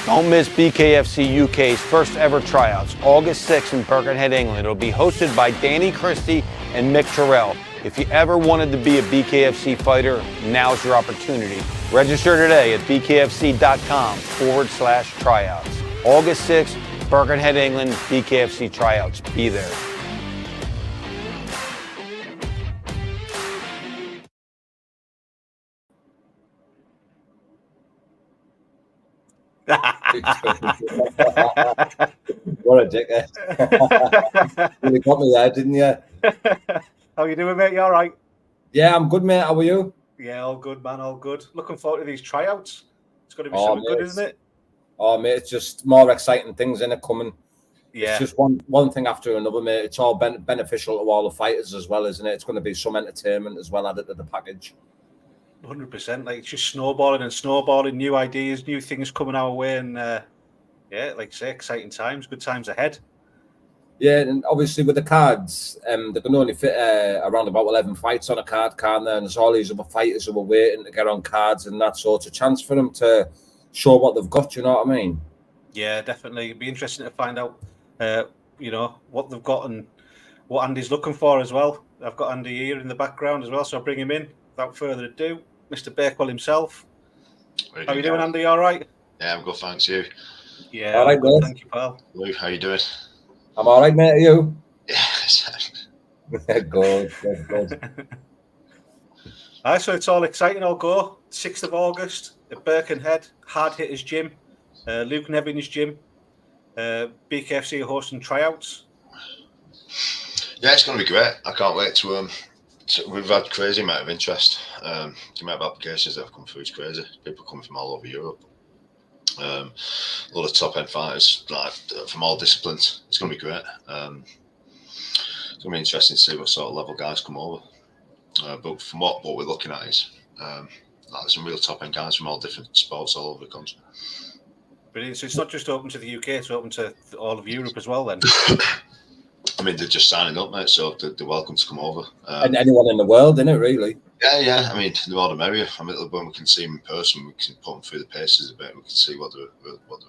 Don't miss BKFC UK's first ever tryouts, August 6th in Birkenhead, England. It'll be hosted by CHRISTIE and MICK. If you ever wanted to be a BKFC fighter, now's your opportunity. Register today at bkfc.com/tryouts. August 6th, Birkenhead, England, BKFC tryouts. Be there. What a dickhead. You got me there, didn't you? How you doing, mate? You all right? Yeah, I'm good, mate. How are you? Yeah, all good, man. All good. Looking forward to these tryouts. It's going to be something good, isn't it? Oh, mate, it's just more exciting things in it coming. Yeah. It's just one thing after another, mate. It's all beneficial to all the fighters as well, isn't it? It's going to be some entertainment as well added to the package. 100%. Like, it's just snowballing, new ideas, new things coming our way, and yeah, like I say, exciting times, good times ahead. Yeah, and obviously with the cards, they can only fit around about 11 fights on a card, can't they? And there's all these other fighters who are waiting to get on cards, and that sort of chance for them to show what they've got. You know what I mean? Yeah, definitely. It'd be interesting to find out, you know, what they've got and what Andy's looking for as well. I've got Andy here in the background as well, so I'll bring him in. Without further ado, Mr. Bakewell himself. How are you doing, Andy? All right? Yeah, I'm good, thanks. You? Yeah, all right, good. Thank you, pal. Luke, how you doing? I'm all right, mate. Are you? Yeah. Good. All right, so it's all exciting. I'll go 6th of August at Birkenhead, Hard Hitters Gym, Luke Nevin's gym. BKFC are hosting tryouts. Yeah, it's going to be great. I can't wait to. We've had crazy amount of interest. The amount of applications that have come through is crazy. People coming from all over Europe. A lot of top end fighters, like from all disciplines. It's going to be great. It's going to be interesting to see what sort of level guys come over. But from what we're looking at is like some real top end guys from all different sports all over the country. Brilliant. So it's not just open to the UK; it's open to all of Europe as well. Then. I mean, they're just signing up, mate, so they're welcome to come over. And anyone in the world, isn't it, really? Yeah. I mean, the more the merrier. I mean, when we can see them in person, we can put them through the paces a bit. We can see what they're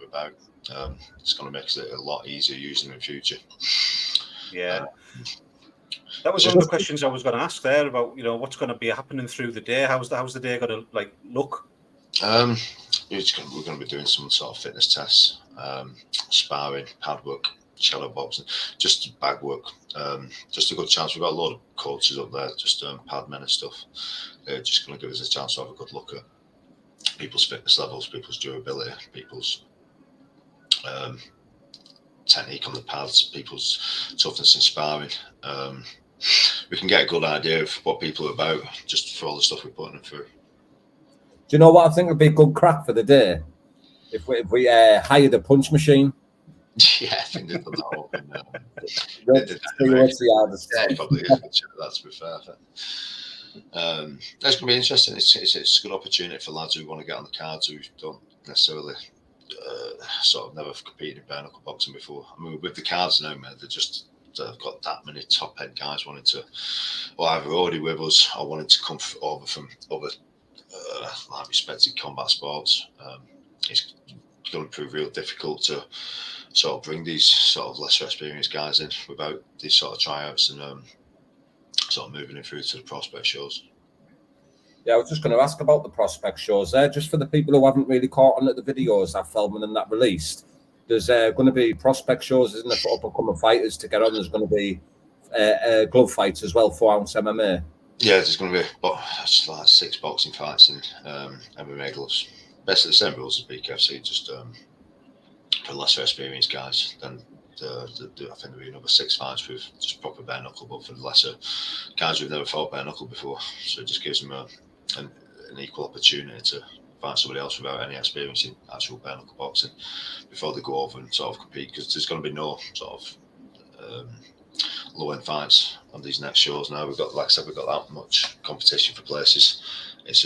about. It's going to make it a lot easier using them in future. Yeah. That was one of the questions I was going to ask there about, you know, what's going to be happening through the day. How's the day going to like look? We're going to be doing some sort of fitness tests, sparring, pad work, shadow boxing, just bag work. Just a good chance. We've got a lot of coaches up there, just pad men and stuff. They're just going to give us a chance to have a good look at people's fitness levels, people's durability, people's technique on the pads, people's toughness in sparring. We can get a good idea of what people are about just for all the stuff we're putting them through. Do you know what I think would be a good crack for the day? If we hired a punch machine. Yeah, I think they've done that up in yeah, probably is. That's to be fair. That's going to be interesting. It's a good opportunity for lads who want to get on the cards who don't necessarily sort of never competed in bare knuckle boxing before. I mean, with the cards now, man, they've got that many top end guys wanting to, or either already with us or wanting to come over from other like respected combat sports. It's going to prove real difficult to sort of bring these sort of lesser experienced guys in without these sort of tryouts and sort of moving it through to the prospect shows. Yeah, I was just going to ask about the prospect shows there, just for the people who haven't really caught on at the videos that filming and that released. There's going to be prospect shows, isn't there, for up-and-coming fighters to get on. There's going to be glove fights as well, 4-ounce MMA. Yeah, there's going to be like 6 boxing fights and MMA gloves. Basically the same rules as BKFC, just for lesser experienced guys. Then I think there'll be another 6 fights with just proper bare knuckle, but for the lesser guys who've never fought bare knuckle before. So it just gives them an equal opportunity to fight somebody else without any experience in actual bare knuckle boxing before they go over and sort of compete, because there's going to be no sort of low end fights on these next shows now. We've got, like I said, we've got that much competition for places. It's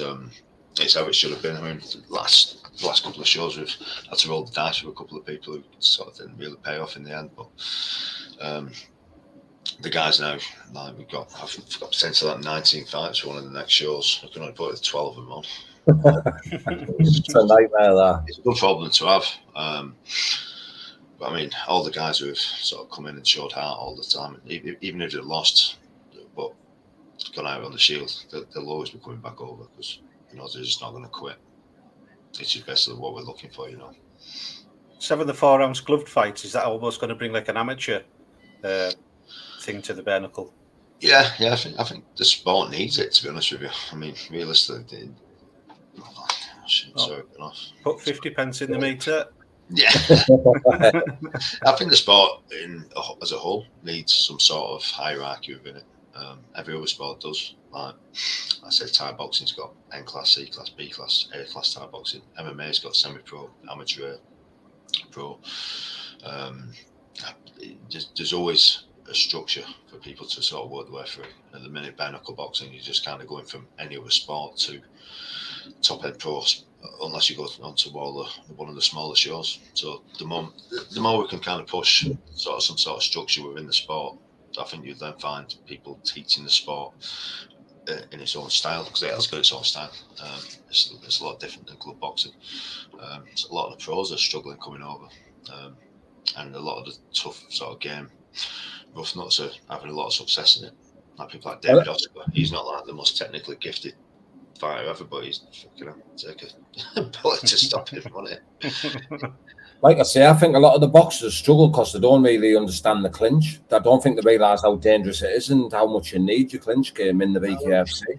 how it should have been. I mean, the last couple of shows we've had to roll the dice with a couple of people who sort of didn't really pay off in the end, but the guys now, like I've got potentially like 19 fights for one of the next shows. I can only put 12 of them on. It's a nightmare, that. It's a good problem to have. But I mean, all the guys who have sort of come in and showed heart all the time, even if they've lost, but gone out on the shield, they'll always be coming back over because they're just not going to quit. It's just basically what we're looking for, 7 the 4-ounce gloved fights, is that almost going to bring like an amateur thing to the bare knuckle? Yeah. I think the sport needs it, to be honest with you. I mean, realistically, put 50 pence in the meter. Yeah. I think the sport as a whole needs some sort of hierarchy within it. Every other sport does. Like I said, Thai boxing's got N class, C class, B class, A class Thai boxing. MMA's got semi-pro, amateur, pro. There's always a structure for people to sort of work their way through. At the minute, bare knuckle boxing, you're just kind of going from any other sport to top end pros, unless you go on to one of the smaller shows. So the more we can kind of push some sort of structure within the sport, I think you'd then find people teaching the sport in its own style, because it has got its own style. It's a lot different than club boxing. So a lot of the pros are struggling coming over, and a lot of the tough sort of game rough nuts are having a lot of success in it. Like people like David Oscar, he's not like the most technically gifted fighter ever, but he's fucking take a bullet to stop him on it. Like I say, I think a lot of the boxers struggle because they don't really understand the clinch. I don't think they realise how dangerous it is and how much you need your clinch game in the BKFC.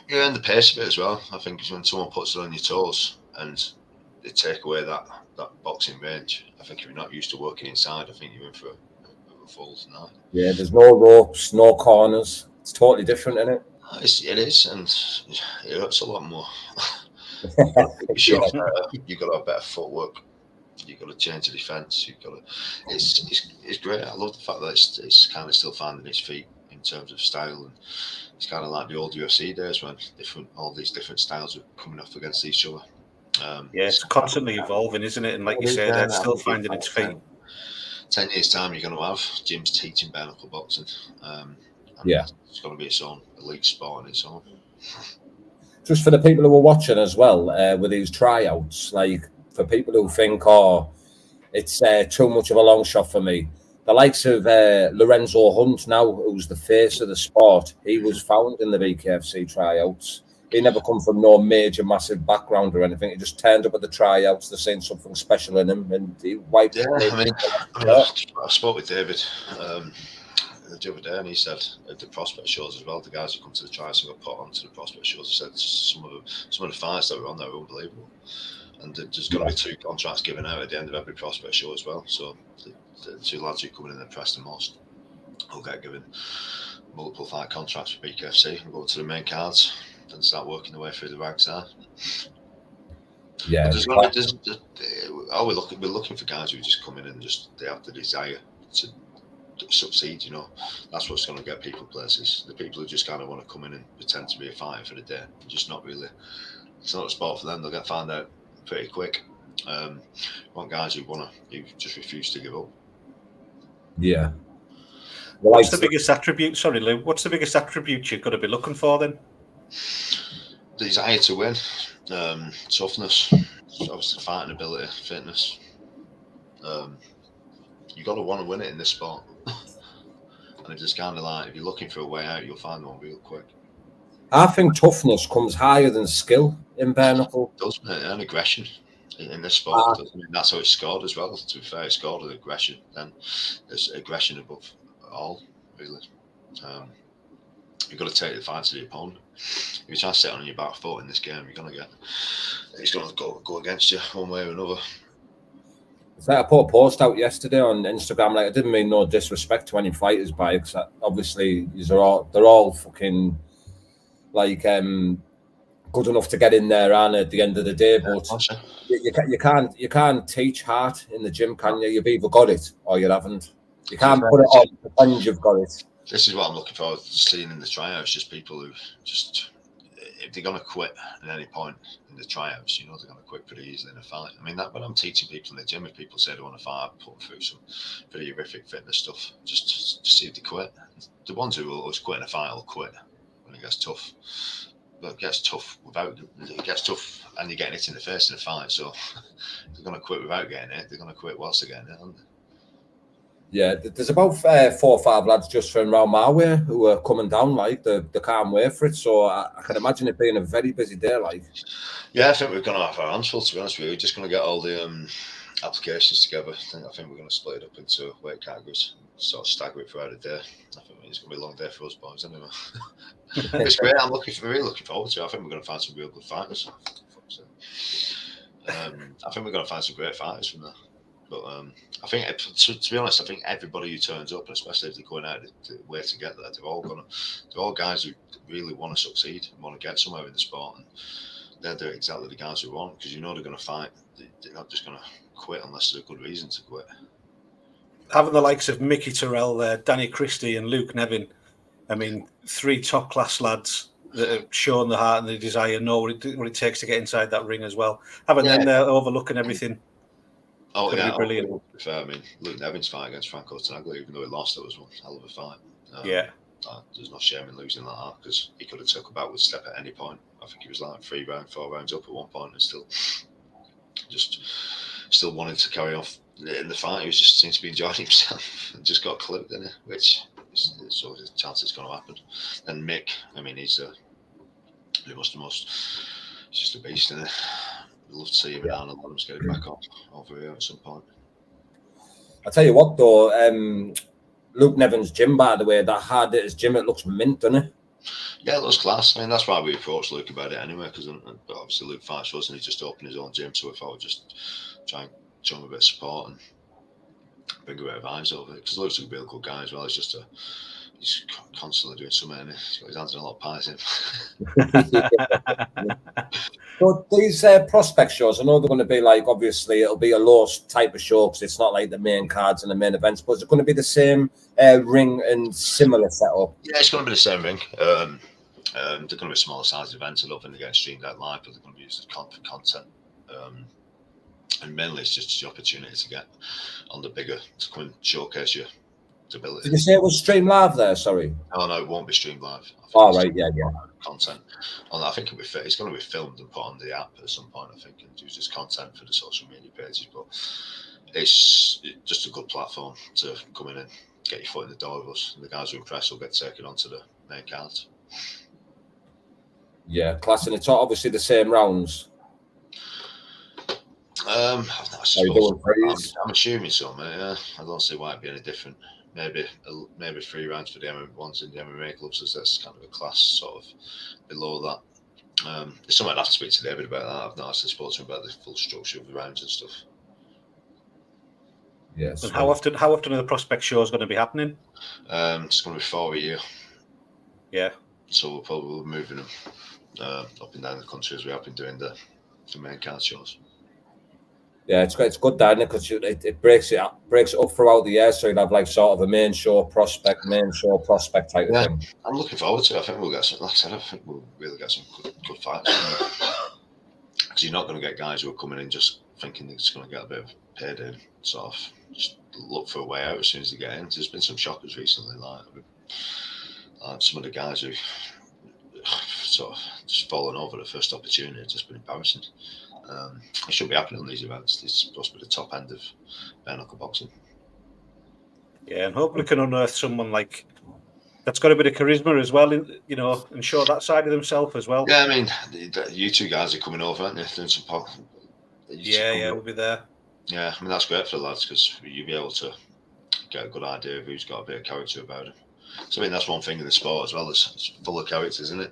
Yeah, and the pace of it as well. I think when someone puts it on your toes and they take away that boxing range, I think if you're not used to working inside, I think you're in for a full night. Yeah, there's no ropes, no corners. It's totally different, isn't it? It is, and it hurts a lot more. You've got to have better footwork. You've got to change the defence. It's great. I love the fact that it's kind of still finding its feet in terms of style, and it's kind of like the old UFC days when all these different styles are coming up against each other. It's constantly evolving, isn't it? And like you say, they're still finding its feet. 10 years' time, you're going to have gyms teaching bare knuckle boxing. It's going to be its own elite sport on its own. Just for the people who are watching as well, with these tryouts, like for people who think, it's too much of a long shot for me. The likes of Lorenzo Hunt now, who's the face of the sport, he was found in the BKFC tryouts. He never come from no major, massive background or anything. He just turned up at the tryouts. They're saying something special in him, and he wiped it. I spoke with David the other day, and he said at the prospect shows as well, the guys who come to the tryouts and got put onto the prospect shows, he said some of the fights that were on there were unbelievable. And there's going to be 2 contracts given out at the end of every prospect show as well. So the 2 lads who come in and impress the most will get given multiple fight contracts for BKFC and go to the main cards and start working their way through the ranks there. Yeah, we're looking for guys who just come in and they have the desire to succeed. That's what's going to get people places. The people who just kind of want to come in and pretend to be a fighter for the day, just not really. It's not a sport for them. They'll get found out pretty quick. Want guys who just refuse to give up. Yeah. What's the biggest attribute? Sorry, Lou. What's the biggest attribute you've got to be looking for then? Desire to win, toughness, obviously fighting ability, fitness. You've got to want to win it in this sport. And it's just kind of like, if you're looking for a way out, you'll find one real quick. I think toughness comes higher than skill in bare knuckle. Doesn't it? And aggression in this sport. That's how it's scored as well. To be fair, it's scored with aggression. Then there's aggression above all, really. You've got to take the fight to the opponent. If you try to sit on your back foot in this game, it's going to go against you one way or another. It's like I put a post out yesterday on Instagram. Like, I didn't mean no disrespect to any fighters by it, because obviously they're all fucking like good enough to get in there and at the end of the day. But you can't teach heart in the gym, can you? You've either got it or you haven't. You can't put it on and you've got it. This is what I'm looking for, seeing in the tryouts, just people who just, if they're going to quit at any point in the tryouts, they're going to quit pretty easily in a fight. I mean, that when I'm teaching people in the gym, if people say they want to fight, I put them through some pretty horrific fitness stuff, just to see if they quit. The ones who will always quit in a fight will quit when it gets tough. it gets tough and you're getting hit in the face in a fight. So they're going to quit without getting it. They're going to quit whilst they're getting it, aren't they? Yeah, there's about 4 or 5 lads just from around my way who are coming down, like they can't wait for it. So I can imagine it being a very busy day, like. Yeah, I think we're going to have our hands full, to be honest with you. We're just going to get all the applications together. I think we're going to split it up into weight categories, sort of stagger it throughout the day. I think it's going to be a long day for us boys anyway. It's great. I'm really looking forward to it. I think we're going to find some real good fighters. I think we're going to find some great fighters from there. But I think, to be honest, I think everybody who turns up, especially if they're going out the way to get there, they're all guys who really want to succeed and want to get somewhere in the sport, and they're exactly the guys who want, because you know they're going to fight. They're not just going to quit unless there's a good reason to quit. Having the likes of Mickey Terrell, Danny Christie, and Luke Nevin, I mean, 3 top-class lads that have shown the heart and the desire, know what it takes to get inside that ring as well. Having them there overlooking everything. Oh, yeah, brilliant. I mean, Luke Nevin's fight against Franco Tanaglia, even though he lost, it was one hell of a fight. There's no shame in losing like that, because he could have took a backward step at any point. I think he was like 4 rounds up at one point, and still wanted to carry off in the fight. He just seemed to be enjoying himself and just got clipped, didn't he? Which is always a chance it's going to happen. And Mick, I mean, he's just a beast, isn't he? I'd love to see him down and let him get it back up over here at some point. I tell you what, though, Luke Nevin's gym, by the way, that HARDHITTERS gym, it looks mint, doesn't it? Yeah, it looks class. I mean, that's why we approached Luke about it anyway, because obviously Luke fights for us and he just opened his own gym, so we thought we'd just try and show him a bit of support and bring a bit of eyes over it, because Luke's a real good guy as well. He's constantly doing something, and he's got his hands in a lot of pies in. But these prospect shows, I know they're going to be like, obviously, it'll be a low type of show because it's not like the main cards and the main events, but is it going to be the same ring and similar setup? Yeah, it's going to be the same ring. They're going to be smaller size events. I don't think they're getting streamed out live, but they're going to be used for content. And mainly it's just the opportunity to get on the bigger, to come and showcase your ability. Did you say it was streamed live there? Sorry. No, it won't be streamed live. Right, yeah. Content. I think it's going to be filmed and put on the app at some point, I think, and use as content for the social media pages. But it's just a good platform to come in and get your foot in the door with us. And the guys who impress will get taken onto the main cards. Yeah, class. And it's obviously the same rounds. I'm assuming so, mate. Yeah, I don't see why it'd be any different. Maybe 3 rounds for the ones in the MMA clubs, as that's kind of a class sort of below that. It's something I'd have to speak to David about that. I've not actually spoken to him about the full structure of the rounds and stuff. Yes. And how often are the prospect shows going to be happening? It's going to be 4 a year. Yeah. So we'll probably be moving them up and down the country as we have been doing the main card shows. Yeah, it's good, Dan, because it breaks it up throughout the year, so you'll have like sort of a main show prospect type of thing. I'm looking forward to it. I think we'll get some. Like I said, I think we'll really get some good fights. Because you're not going to get guys who are coming in just thinking they're just going to get a bit of payday, sort of just look for a way out as soon as they get in. There's been some shockers recently, like some of the guys who sort of just fallen over the first opportunity. It's just been embarrassing. It should be happening on these events. It's supposed to be the top end of bare knuckle boxing. Yeah, and hopefully can unearth someone like that's got a bit of charisma as well, and show that side of themselves as well. Yeah, I mean, you two guys are coming over, aren't you? Doing some pop. Yeah, we'll be there. Yeah, I mean, that's great for the lads, because you'll be able to get a good idea of who's got a bit of character about him. So, I mean, that's one thing in the sport as well. It's full of characters, isn't it?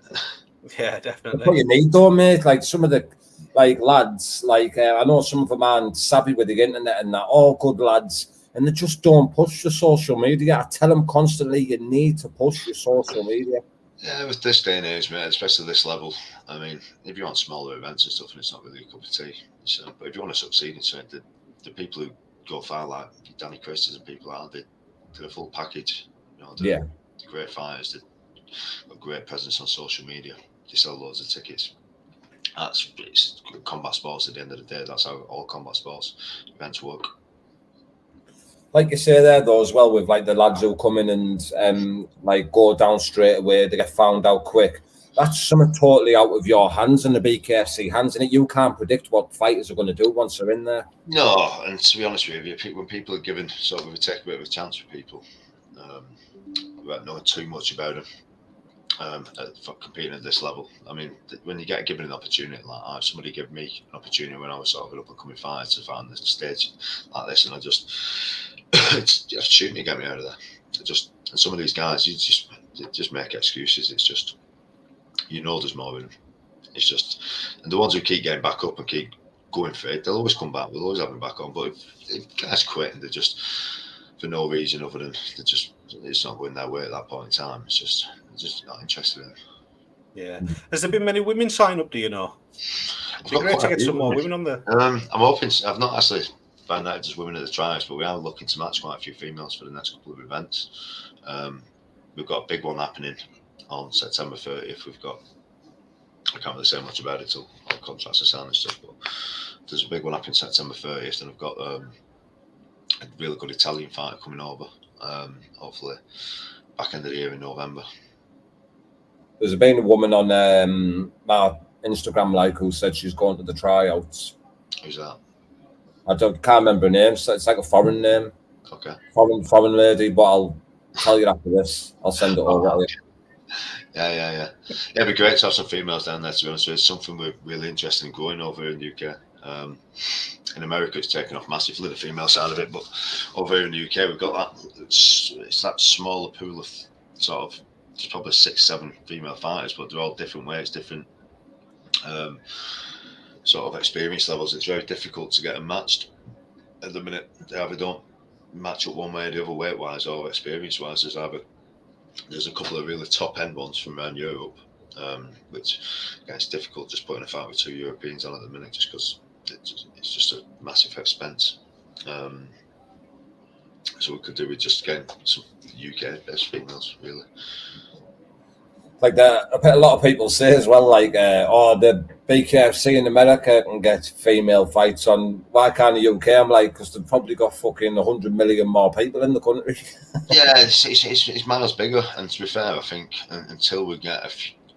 Yeah, definitely. That's what you need, though, mate. Like some of the lads, I know some of them aren't savvy with the internet and that, all good lads, and they just don't push the social media. I tell them constantly, you need to push your social media. Yeah, with this day and age, mate, especially this level, I mean, if you want smaller events and stuff, and it's not really a cup of tea, but if you want to succeed in something, the people who go far, like Danny Christie and people like that, they're a full package. They're great fighters, they've got great presence on social media, they sell loads of tickets. It's combat sports at the end of the day. That's how all combat sports events work. Like you say there, though, as well, with like the lads who come in and go down straight away, they get found out quick. that's something totally out of your hands and the BKFC hands, and you can't predict what fighters are going to do once they're in there. No, and to be honest with you, when people are given sort of, we take a bit of a chance with people without knowing too much about them. For competing at this level, I mean, when you get given an opportunity like that, somebody gave me an opportunity when I was sort of an up and coming fighter to find the stage like this, and I just it's just shooting to get me out of there. And some of these guys, you just make excuses. It's just, you know, there's more in them. It's just, and the ones who keep getting back up and keep going for it, they'll always come back. We'll always have them back on. But if guys quit and they're just for no reason other than it's not going their way at that point in time, it's just not interested in it. Yeah. Has there been many women sign up, do you know? It'd be great to get some more women on there. I'm hoping, I've not actually found out if there's women at the tryouts, but we are looking to match quite a few females for the next couple of events. We've got a big one happening on September 30th. We've got, I can't really say much about it till all contracts are signed and stuff, but there's a big one happening September 30th, and I've got a really good Italian fighter coming over, hopefully back end of the year in November. There's been a woman on my Instagram who said she's going to the tryouts. Who's that? I can't remember her name. So it's like a foreign name. Okay. Foreign lady, but I'll tell you after this. I'll send it over. Yeah. It'd be great to have some females down there, to be honest with you. It's something we're really interested in growing over in the UK. In America, it's taken off massively, the female side of it, but over here in the UK, we've got that. It's that smaller pool of sort of, there's probably 6-7 female fighters, but they're all different weights, different sort of experience levels. It's very difficult to get them matched at the minute. They either don't match up one way or the other, weight wise or experience wise. There's a couple of really top end ones from around Europe, which again, it's difficult just putting a fight with 2 Europeans on at the minute, just because it's just a massive expense. So we could do with just getting some UK based females, really. Like a lot of people say as well, like, the BKFC in America can get female fights on. Why can't the UK? I'm like, because they've probably got fucking 100 million more people in the country. Yeah, it's miles bigger. And to be fair, I think until we get a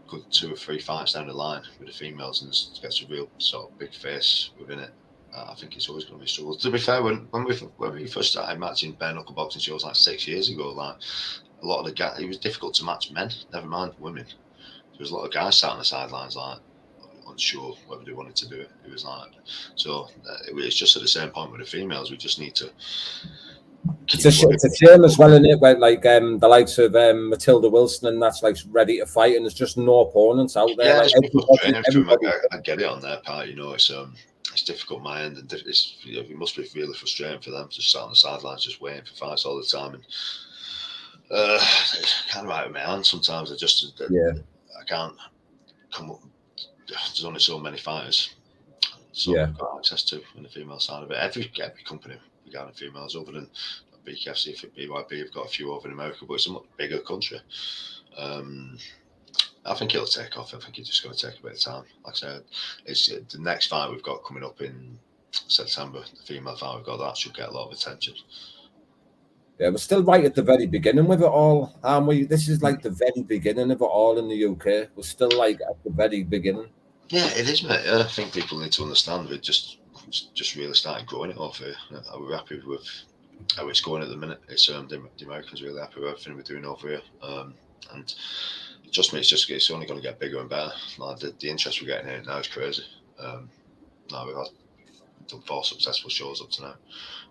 good 2 or 3 fights down the line with the females and gets a real sort of big face within it, I think it's always going to be a struggle. To be fair, when we first started matching bare knuckle boxing shows like 6 years ago, like a lot of the guys, it was difficult to match men, never mind women. There was a lot of guys sat on the sidelines, like unsure whether they wanted to do it. It was like, so it's just at the same point with the females. We just need to. It's a shame as well, isn't it? Where like the likes of Matilda Wilson and that's like ready to fight, and there's just no opponents out there. Yeah, I get it on their part. You know, it's difficult my end, and it must be really frustrating for them to sat on the sidelines just waiting for fights all the time. And it's kind of out of my hands sometimes. I can't come up. There's only so many fighters, so we've got access to in the female side of it. Every company regarding females, other than BKFC, for BYB, have got a few over in America, but it's a much bigger country. I think it'll take off. I think it's just going to take a bit of time. Like I said, it's the next fight we've got coming up in September. The female fight we've got, that should get a lot of attention. Yeah, we're still right at the very beginning with it all, aren't we? This is like the very beginning of it all in the UK. We're still like at the very beginning. Yeah, it is, mate. I think people need to understand we're just really started growing it off here. We're happy with how it's going at the minute. It's the Americans really happy with everything we're doing over here, and trust me, it's only going to get bigger and better. Like the interest we're getting in it now is crazy. Now we've done 4 successful shows up to now,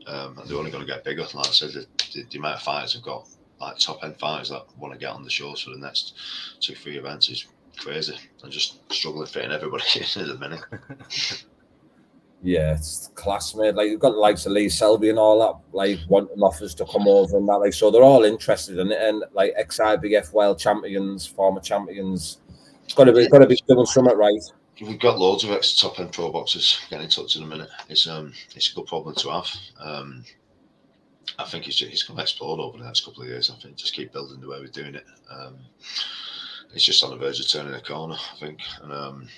and they're only going to get bigger. Like I said, the amount of fighters we've got, like top end fighters that want to get on the shows for the next 2-3 events, is crazy. I'm just struggling fitting everybody in at the minute. Yeah, it's class, mate. Like you've got the likes of Lee Selby and all that, like wanting offers to come over and that, like, so they're all interested in it. And like ex-IBF world champions, former champions, it's got to be doing something right. We've got loads of top end pro boxers getting in touch in a minute. It's a good problem to have. I think it's going to explode over the next couple of years. I think just keep building the way we're doing it. It's just on the verge of turning a corner, I think. And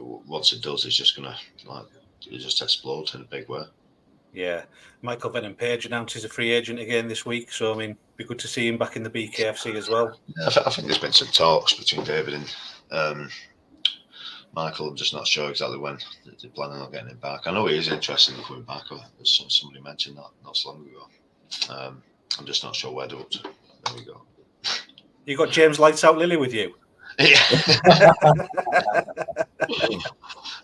once it does, it's just going to just explode in a big way. Yeah, Michael Venom Page announced he's a free agent again this week, so I mean, be good to see him back in the BKFC as well. I think there's been some talks between David and Michael. I'm just not sure exactly when they're planning on getting him back. I know he is interested in coming back. Somebody mentioned that not so long ago. I'm just not sure where they're up to. There we go. You got James Lights Out Lily with you? Yeah.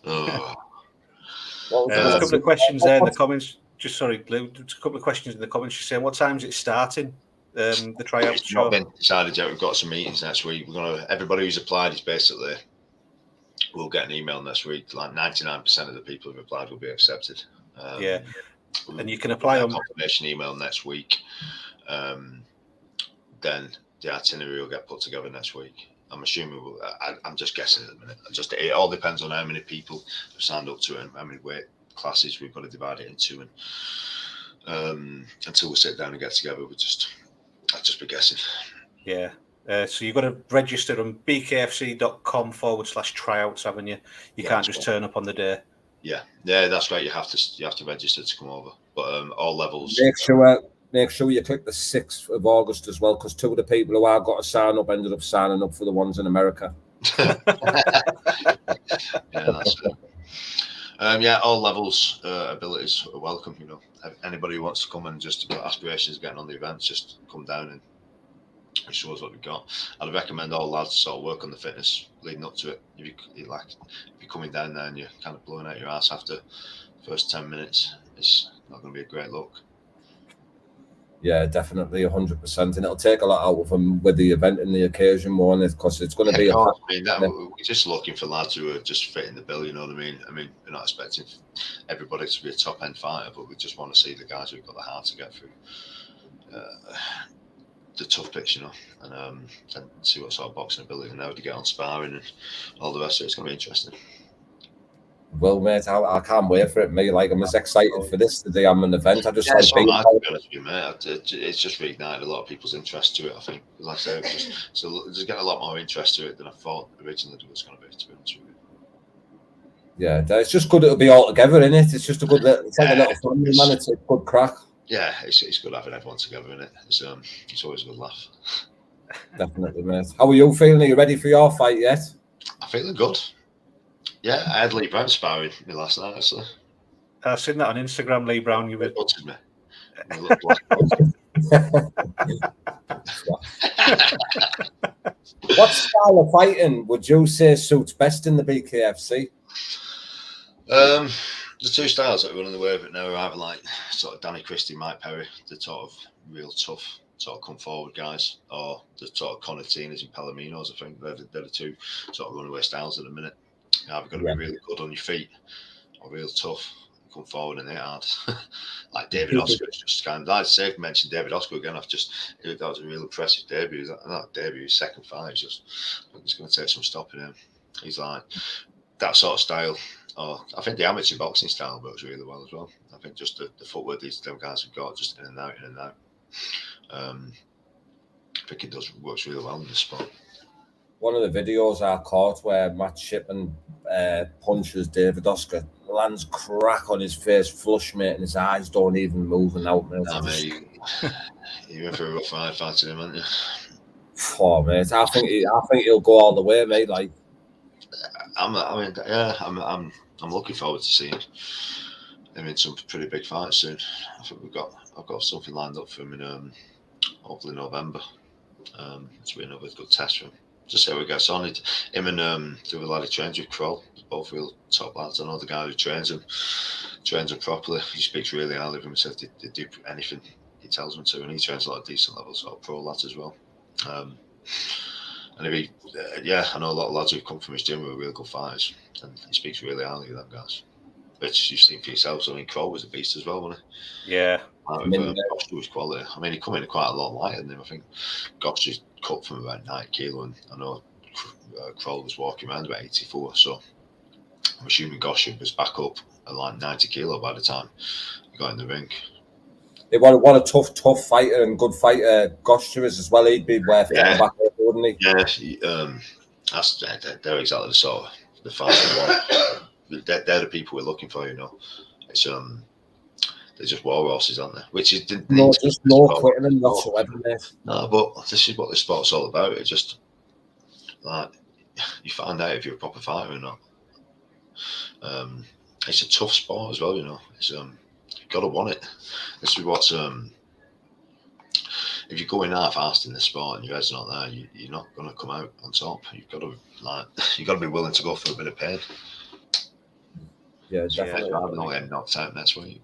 Oh. There's a couple of questions there in the comments. Just sorry, Blue. There's a couple of questions in the comments. She's saying, "What time is it starting?" The tryout It's show. not been decided yet. We've got some meetings next week. Everybody who's applied is basically. We'll get an email next week. Like 99% of the people who've applied will be accepted. Yeah, and you can apply on confirmation email next week. Then the itinerary will get put together next week. I'm assuming I'm just guessing at the minute. It all depends on how many people have signed up to it and how many weight classes we've got to divide it into. And until we sit down and get together, I'll just be guessing. Yeah. So you've got to register on bkfc.com/tryouts, haven't you? You can't just turn up on the day. Yeah, that's right. You have to register to come over, but all levels. Make sure you click the 6th of August as well, because 2 of the people who I've got to sign up ended up signing up for the ones in America. Yeah, that's it. All levels, abilities are welcome. You know, anybody who wants to come and just got aspirations of getting on the events, just come down and it shows what we've got. I'd recommend all lads sort of work on the fitness leading up to it. If you're coming down there and you're kind of blowing out your ass after the first 10 minutes, it's not going to be a great look. Yeah, definitely 100%, and it'll take a lot out of them with the event and the occasion more, because it's going to be. We're just looking for lads who are just fitting the bill. You know what I mean? we're not expecting everybody to be a top end fighter, but we just want to see the guys who've got the heart to get through the tough bits, you know, and see what sort of boxing ability and how to get on sparring and all the rest of it. It's going to be interesting. Well, mate, I can't wait for it. I'm as excited for this today. I'm an event. I just to be honest with you, mate. It's just reignited a lot of people's interest to it. I think, like I say, there's getting a lot more interest to it than I thought originally there was going to be. To be honest with you. Yeah, it's just good. It'll be all together, isn't it? It's just a good. It's like a little family, man. It's a good crack. Yeah, it's good having everyone together, isn't it? It's always a good laugh. Definitely, mate. How are you feeling? Are you ready for your fight yet? I'm feeling good. Yeah, I had Lee Brown sparring me last night, actually. I've seen that on Instagram, Lee Brown. You were me. What style of fighting would you say suits best in the BKFC? The 2 styles that are running the way of it now are either like sort of Danny Christie, Mike Perry, the sort of real tough, sort of come forward guys, or the sort of Conatinas and Palominos. I think they're the 2 sort of runaway styles at the minute. You've either got to be really good on your feet or real tough, come forward and hit hard. Like David Oscar, just kind of, I'd say, mentioned David Oscar again. That was a real impressive debut. That debut, his second fight, I think he's going to take some stopping him. He's like that sort of style. I think the amateur boxing style works really well as well. I think just the footwork these guys have got, just in and out. I think it works really well in this spot. One of the videos I caught where Matt Shipman punches David Oscar, lands crack on his face, flush, mate, and his eyes don't even move and out. You went for a rough fight fighting him, haven't you? Oh, mate, I think he'll go all the way, mate. Like, I'm looking forward to seeing him in some pretty big fights soon. I think I've got something lined up for him in hopefully November. It's been another good test for him. Just see how he gets on. Him and the other lad who trains with Kroll, both real top lads. I know the guy who trains him properly. He speaks really highly of him. He says they do anything he tells them to, and he trains a lot of decent levels, sort of pro lads as well. And I know a lot of lads who've come from his gym who are real good fighters, and he speaks really highly of them guys. Which you've seen for yourselves. I mean, Kroll was a beast as well, wasn't he? Yeah. Gosh was quality. I mean, he come in quite a lot lighter than him. I think Gosh just cut from about 90 kilo, and I know Kroll was walking around about 84. So I'm assuming Gosh was back up at like 90 kilo by the time he got in the ring. What a tough fighter and good fighter Gosh is as well. He'd be worth getting back up, wouldn't he? Yeah, they're exactly the sort of the fighter. They're the people we're looking for, you know. It's they're just war horses, aren't they? Which is no, just no quitting them whatsoever, mate. No, but this is what the sport's all about. It's just like you find out if you're a proper fighter or not. It's a tough sport as well, you know. It's you've got to want it. This is what's if you go in half-assed in this sport and your head's not there, you're not going to come out on top. You've got to be willing to go for a bit of pain. Yeah, definitely. I'm not getting knocked out next week.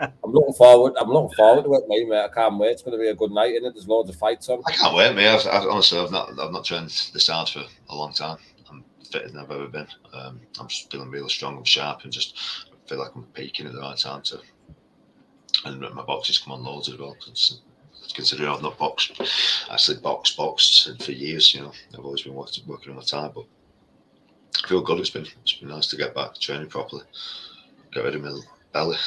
I'm looking forward to it, mate. I can't wait. It's going to be a good night, innit? There's loads of fights on. I can't wait, mate. Honestly, I've not trained this hard for a long time. I'm fitter than I've ever been. I'm just feeling really strong and sharp, and just feel like I'm peaking at the right time to. And my boxes come on loads as well. Considering I've not boxed for years, you know, I've always been working on my time, but I feel good. It's been nice to get back training properly, get rid of my belly.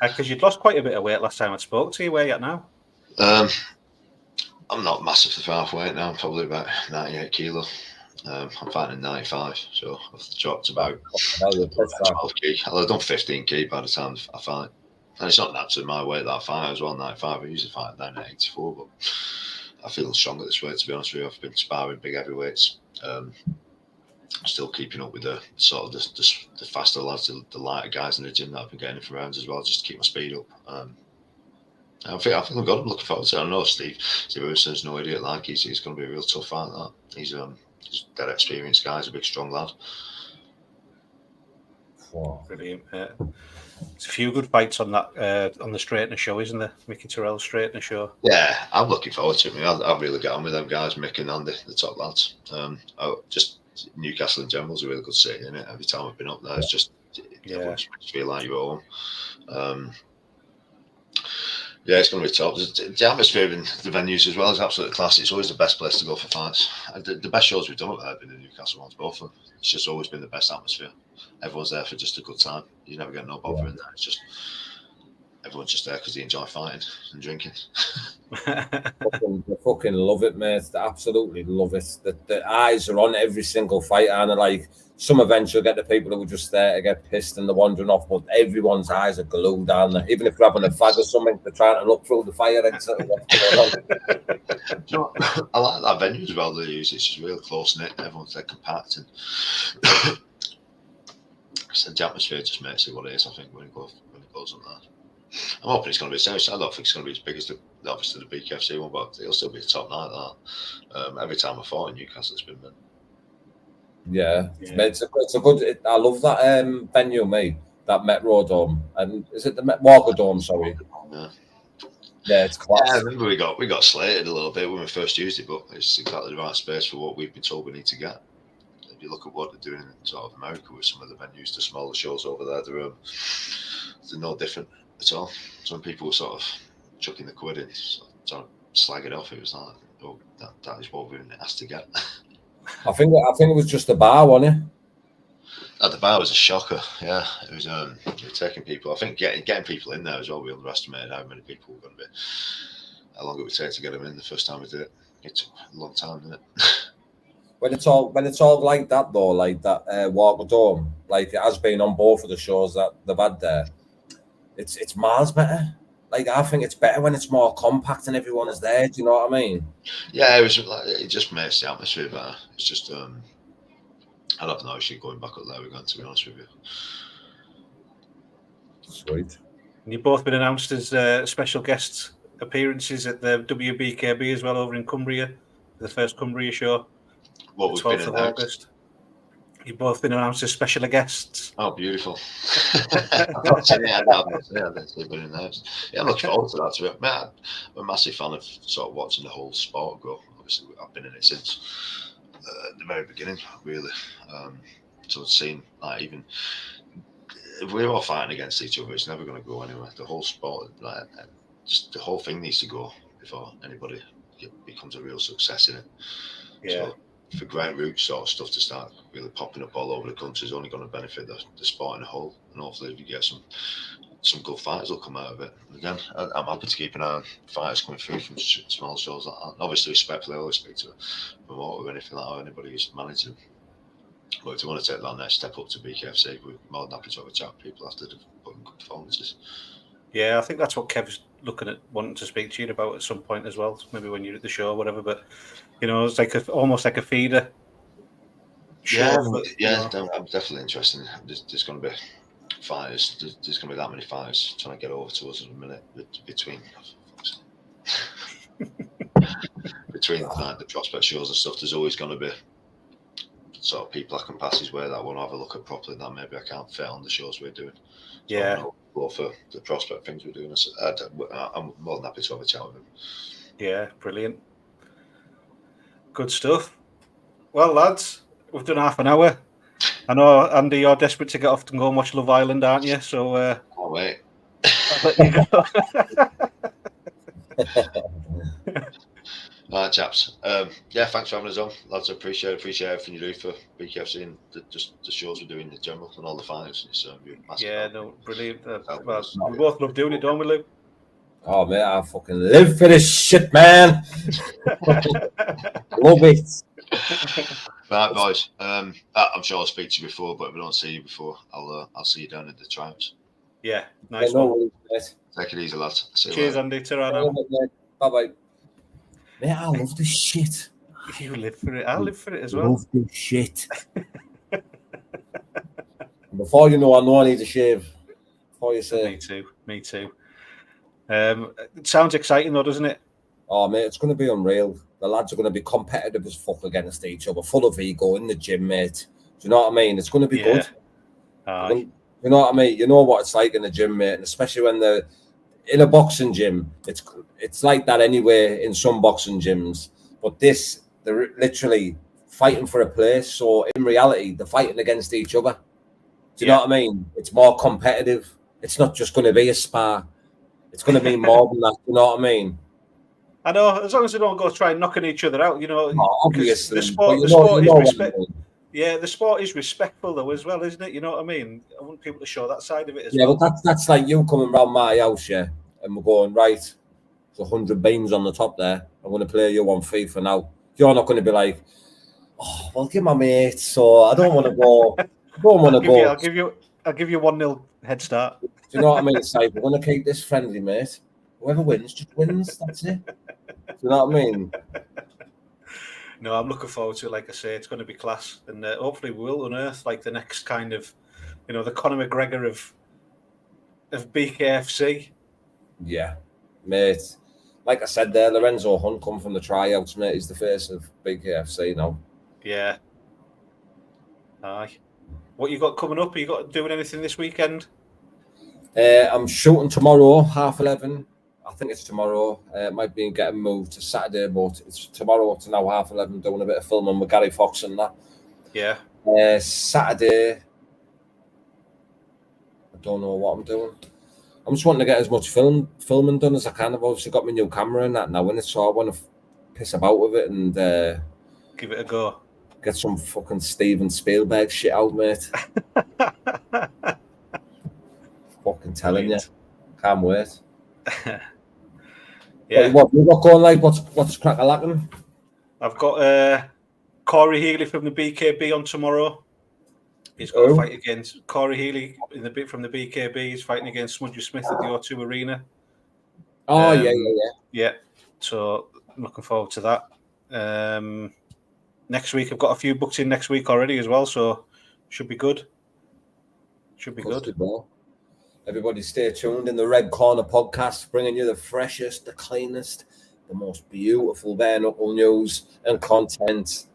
Because you'd lost quite a bit of weight last time I spoke to you. Where are you at now? I'm not massively far off weight now. I'm probably about 98 kilo. I'm fighting 95, so I've dropped about 12 kg. I've done 15 kg by the time I fight. And it's not naturally my weight that I fight as well, 95. I usually fight down at 84, but I feel strong at this weight, to be honest with you. I've been sparring big heavyweights. Still keeping up with the sort of the faster lads, the lighter guys in the gym that I've been getting in for rounds as well, just to keep my speed up. I think I'm good. I'm looking forward to it. I know Steve Wilson's no idiot. Like he's going to be a real tough fight. That he's that experienced guy. He's a big, strong lad. Wow. Brilliant. There's a few good fights on that on the straightener show, isn't there? Mickey Terrell straightener show. Yeah, I'm looking forward to it. I really get on with them guys, Mick and Andy, the top lads. Just Newcastle in general is a really good city, isn't it? Every time I've been up there, it's just everyone feel like you're home. Yeah, it's going to be top. The atmosphere in the venues as well is absolutely class. It's always the best place to go for fights. The best shows we've done up there have been the Newcastle ones, both of them. It's just always been the best atmosphere. Everyone's there for just a good time. You never get no bother in there. It's just everyone's just there because they enjoy fighting and drinking. They fucking love it, mate. They absolutely love it. The eyes are on every single fight, and like some events you'll get the people who are just there to get pissed and they're wandering off, but everyone's eyes are glued down there. Even if they're having a fag or something, they're trying to look through the fire exit. You know, I like that venue as well. They use it's just real close knit. Everyone's there compact, and so the atmosphere just makes it what it is. I think when it goes on that. I'm hoping it's going to be serious. I don't think it's going to be as big as obviously the BKFC one, but it'll still be a top night. That every time I fought in Newcastle, it's been. Yeah. It's a good. I love that venue, mate. That Metro Dome, and is it the Walker Dome? Sorry. Yeah, it's class. Yeah, I remember we got slated a little bit when we first used it, but it's exactly the right space for what we've been told we need to get. If you look at what they're doing in sort of America with some of the venues, the smaller shows over there, they're no different at all. Some people were sort of chucking the quid in, sort of slag it off. It was like, oh, that is what we're asked to get. I think it was just the bar, wasn't it? At the bar was a shocker. Yeah, it was taking people. I think getting people in there as well. We underestimated how many people were going to be. How long it would take to get them in the first time we did it. It took a long time, didn't it? When it's all like that though, like that Walker Dome, like it has been on both of the shows that they've had there. It's miles better. Like I think it's better when it's more compact and everyone is there. Do you know what I mean? Yeah, it was like it just makes the atmosphere better. It's just I don't know if she's going back up there. We're going to be honest with you. Sweet. And you've both been announced as special guest appearances at the WBKB as well over in Cumbria, the first Cumbria show. What we've been in August. You've both been announced as special guests. Oh, beautiful. Yeah, I'm looking forward to that. I'm a massive fan of sort of watching the whole sport go. Obviously, I've been in it since the very beginning, really. So it's seen, like, even if we're all fighting against each other, it's never going to go anywhere. The whole sport, like, just the whole thing needs to go before anybody becomes a real success in it. Yeah. So, for grassroots sort of stuff to start really popping up all over the country is only going to benefit the sport in a whole. And hopefully, if you get some good fighters will come out of it. And again, I'm happy to keep an eye on fighters coming through from small shows like that. And obviously, respectfully, I always speak to a promoter or anything like that, or anybody who's managing. But if you want to take that next step up to BKFC, we're more than happy to have a chat with people after they've put in good performances. Yeah, I think that's what Kev's looking at, wanting to speak to you about at some point as well. Maybe when you're at the show or whatever. But you know, it's like almost like a feeder. Yeah, You know. I'm definitely interested. There's going to be fighters. There's going to be that many fighters trying to get over to us in a minute between like the prospect shows and stuff. There's always going to be sort of people I can pass his way that I want to have a look at properly that maybe I can't fit on the shows we're doing. So yeah. Go for the prospect things we're doing. I'm more than happy to have a chat with him. Yeah, brilliant. Good stuff. Well, lads, we've done half an hour. I know, Andy, you're desperate to get off and go and watch Love Island, aren't you? So, Can't wait. I'll let you go. All right, chaps. Yeah, thanks for having us on, lads. I appreciate everything you do for BKFC and just the shows we're doing in general and all the fights. It's massive. Yeah, no, brilliant. Well, we both love doing it, don't we, Luke? Oh man, I fucking live for this shit, man. Love it. Right, boys. I'm sure I'll speak to you before, but if I don't see you before, I'll see you down at the TRYOUTS. Yeah, nice one. Take it easy, lads. Cheers, Andy. Ta-ra. Bye-bye. Mate, I love this shit. You live for it. I live for it as I well. love this shit. Before you know I need a shave. Before you say. Me too. It sounds exciting though, doesn't it? Oh, mate, it's going to be unreal. The lads are going to be competitive as fuck against each other, full of ego in the gym, mate. Do you know what I mean? It's going to be good. You know what I mean? You know what it's like in the gym, mate, and especially when they're in a boxing gym. It's like that anyway in some boxing gyms. But this, they're literally fighting for a place. So in reality, they're fighting against each other. Do you know what I mean? It's more competitive. It's not just going to be a spar. It's going to be more than that. You know what I mean? I know, as long as they don't go try knocking each other out, you know. Oh, obviously, the sport is respect. Yeah, the sport is respectful though as well, isn't it? You know what I mean? I want people to show that side of it as well. Yeah, but that's like you coming round my house, yeah, and we're going, right, there's 100 beans on the top there. I'm going to play you on FIFA now. You're not going to be like, oh, well, give my mate, so I don't want to go. I'll give you 1-0 head start. Do you know what I mean? It's like, we're going to keep this friendly, mate. Whoever wins, just wins. That's it. Do you know what I mean? No, I'm looking forward to it. Like I say, it's going to be class, and hopefully we will unearth like the next kind of, you know, the Conor McGregor of BKFC. Yeah, mate. Like I said there, Lorenzo Hunt come from the tryouts, mate. He's the face of BKFC now. Yeah. Aye. What you got coming up? Are you got doing anything this weekend? I'm shooting tomorrow, 11:30. I think it's tomorrow. It might be getting moved to Saturday, but it's tomorrow to now 11:30, doing a bit of filming with Gary Fox and that. Yeah. Saturday, I don't know what I'm doing. I'm just wanting to get as much filming done as I can. I've obviously got my new camera and that now, and so I want to piss about with it and give it a go. Get some fucking Steven Spielberg shit out, mate. Fucking telling you, can't wait. Yeah. What you got going like? What's crack-a-lacking? I've got Corey Healy from the BKB on tomorrow. He's got to fight against Corey Healy from the BKB. He's fighting against Smudger Smith at the O2 Arena. Oh, yeah. So I'm looking forward to that. Next week, I've got a few booked in next week already as well, so should be good. Should be good. Everybody stay tuned in the Red Korner podcast, bringing you the freshest, the cleanest, the most beautiful bare knuckle news and content.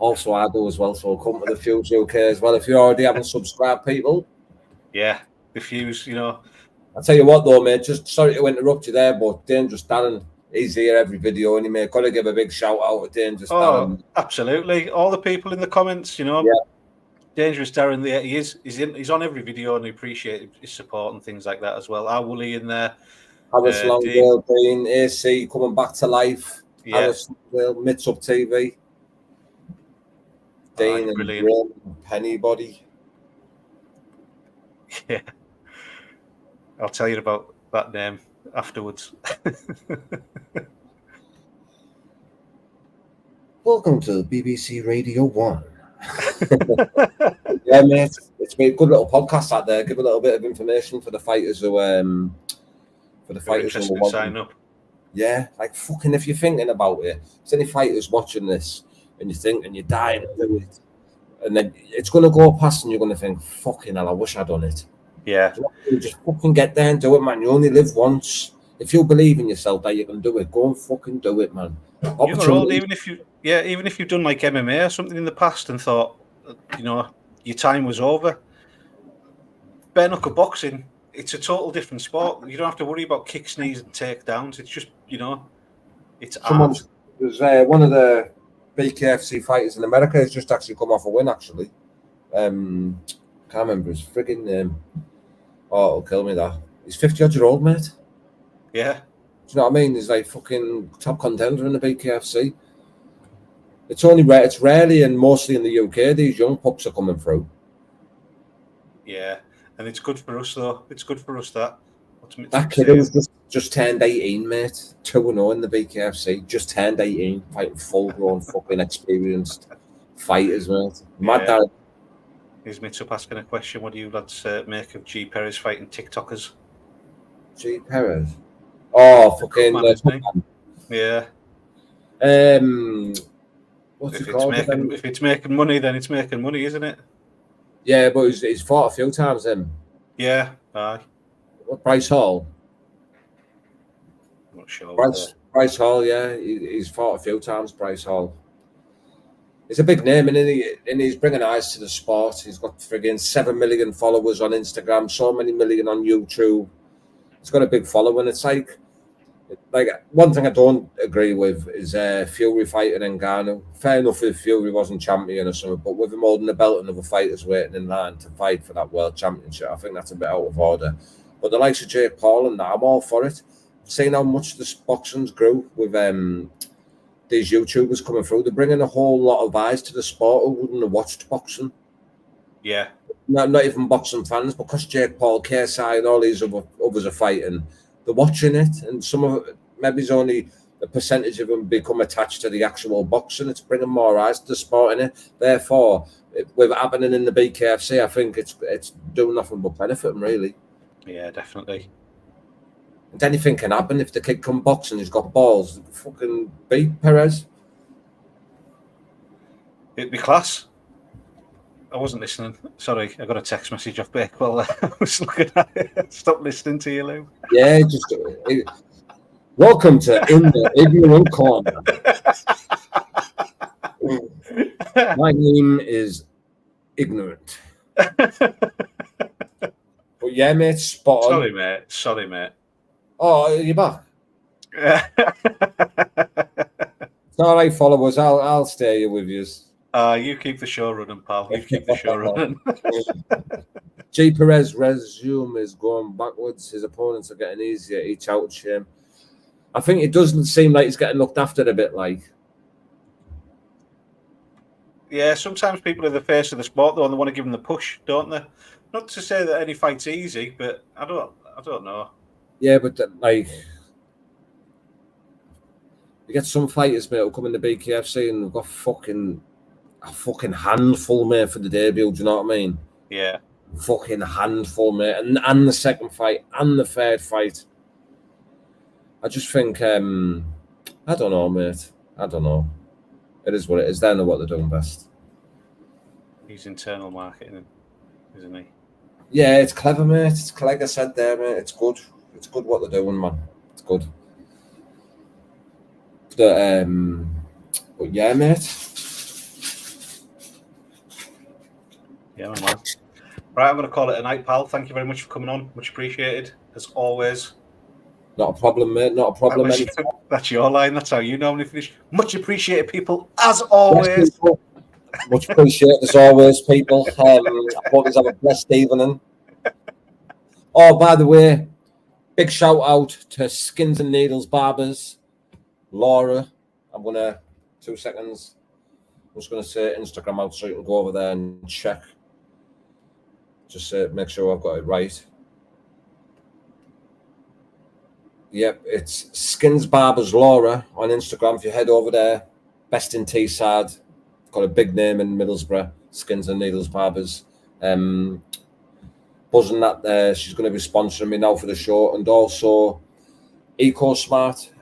Also, I do as well, so come to the Fuse UK as well. If you already haven't subscribed, people. Yeah, the Fuse, you know. I'll tell you what, though, mate, just sorry to interrupt you there, but Dangerous Darren, he's here every video, and he may got to give a big shout out to Dangerous Darren. Absolutely. All the people in the comments, you know. Yeah. Dangerous Darren, he's on every video, and I appreciate his support and things like that as well. Our Wooly in there. Harris Longdale, Dean, AC coming back to life. Yeah. Harris Longdale, Mitts Up TV. Dean and Graham, Pennybody. Yeah. I'll tell you about that name afterwards. Welcome to BBC Radio 1. Yeah, mate. It's been a good little podcast out there. Give a little bit of information for the fighters who interested in signing up. Yeah, like fucking if you're thinking about it, if there's any fighters watching this and you think and you're dying to do it, and then it's gonna go past and you're gonna think, fucking hell, I wish I'd done it. Yeah. You just fucking get there and do it, man. You only live once. If you believe in yourself that you can do it, go and fucking do it, man. You're old, even if you've done like MMA or something in the past and thought, you know, your time was over. Bare knuckle boxing, it's a total different sport. You don't have to worry about kicks, knees, and takedowns. It's just, you know, it's art. There's one of the BKFC fighters in America has just actually come off a win, actually. Can't remember his frigging name. Oh, it'll kill me that. He's 50-odd-year-old, mate. Yeah. Do you know what I mean? He's like fucking top contender in the BKFC. It's rarely and mostly in the UK these young pups are coming through. Yeah, and it's good for us though. It's good for us that. That kid who's just turned 18, mate. 2-0 in the BKFC. Just turned 18, fighting full-grown fucking experienced fighters, mate. Mad dad. Here's Mitch up asking a question. What do you lads make of G. Perez fighting TikTokers? G. Perez? Oh, fucking... Yeah. What's it called? If it's making money, then it's making money, isn't it? Yeah, but he's fought a few times, him. Yeah, aye. Bryce Hall? I'm not sure. Bryce Hall, yeah. He's fought a few times, Bryce Hall. He's a big name, and he's bringing eyes to the sport. He's got friggin' 7 million followers on Instagram, so many million on YouTube. He's got a big following. It's like one thing I don't agree with is Fury fighting Ngannou. Fair enough if Fury wasn't champion or something, but with him holding the belt and other fighters waiting in line to fight for that world championship, I think that's a bit out of order. But the likes of Jake Paul and that, I'm all for it. Seeing how much this boxing's grew with these YouTubers coming through, they're bringing a whole lot of eyes to the sport who wouldn't have watched boxing. Yeah. Not even boxing fans, because Jake Paul, KSI, and all these others are fighting. They're watching it, and some of it, maybe it's only a percentage of them become attached to the actual boxing. It's bringing more eyes to the sport in it. Therefore, with it happening in the BKFC, I think it's doing nothing but benefit them, really. Yeah, definitely. And anything can happen if the kid can box and he's got balls. Fucking beat Perez. It'd be class. I wasn't listening. Sorry, I got a text message off Bakewell. I was looking at it. Stop listening to you, Lou. Yeah, welcome to In the Ignorant Corner. My name is Ignorant. But yeah, mate, spot on. Sorry, mate. Oh, are you back? It's all right, followers. I'll stay here with you. You keep the show running, pal. You keep the show running. G. Perez resume is going backwards. His opponents are getting easier each ouch him. I think it doesn't seem like he's getting looked after a bit like. Yeah, sometimes people are the face of the sport though, and they want to give them the push, don't they? Not to say that any fight's easy, but I don't know. Yeah, but like you get some fighters, mate, who come in the BKFC and they've got a fucking handful, mate, for the debut. Do you know what I mean? Yeah. Fucking handful, mate, and the second fight and the third fight. I just think, I don't know, mate. I don't know. It is what it is. They know what they're doing best. He's internal marketing, isn't he? Yeah, it's clever, mate. It's like I said there, mate. It's good. It's good what they're doing, man. It's good. But yeah, mate. Yeah, man. Right, I'm going to call it a night, pal. Thank you very much for coming on. Much appreciated, as always. Not a problem, mate. Not a problem. That's your line. That's how you normally finish. Much appreciated, people, as always. Yes, much appreciated, as always, people. I hope you have a blessed evening. Oh, by the way, big shout out to Skins and Needles Barbers, Laura. I'm going to, 2 seconds. I'm just going to say Instagram out so you can go over there and check. Just make sure I've got it right. Yep, it's Skins Barbers Laura on Instagram. If you head over there, best in Teesside, got a big name in Middlesbrough, Skins and Needles Barbers. Buzzing that she's going to be sponsoring me now for the show, and also Eco Smart,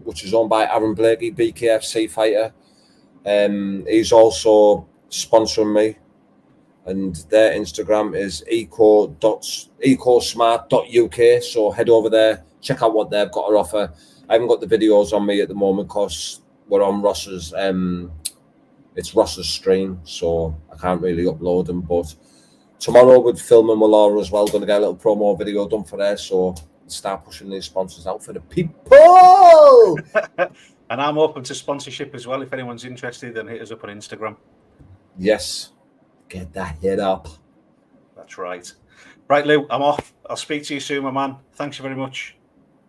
which is owned by Aaron Blakey, BKFC fighter. He's also sponsoring me, and their Instagram is ecosmart.uk. So head over there, check out what they've got to offer. I haven't got the videos on me at the moment because we're on Ross's. It's Ross's stream, so I can't really upload them. But tomorrow with Film and Laura as well, going to get a little promo video done for her. So start pushing these sponsors out for the people. And I'm open to sponsorship as well. If anyone's interested, then hit us up on Instagram. Yes, get that hit up. That's right. Right, Lou, I'm off. I'll speak to you soon, my man. Thanks very much.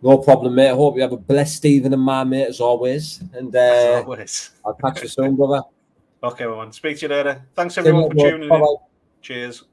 No problem, mate. I hope you have a blessed evening, my mate, as always. And Always. I'll catch you soon, brother. Okay, my man. Speak to you later. Thanks, everyone, for tuning in. Cheers.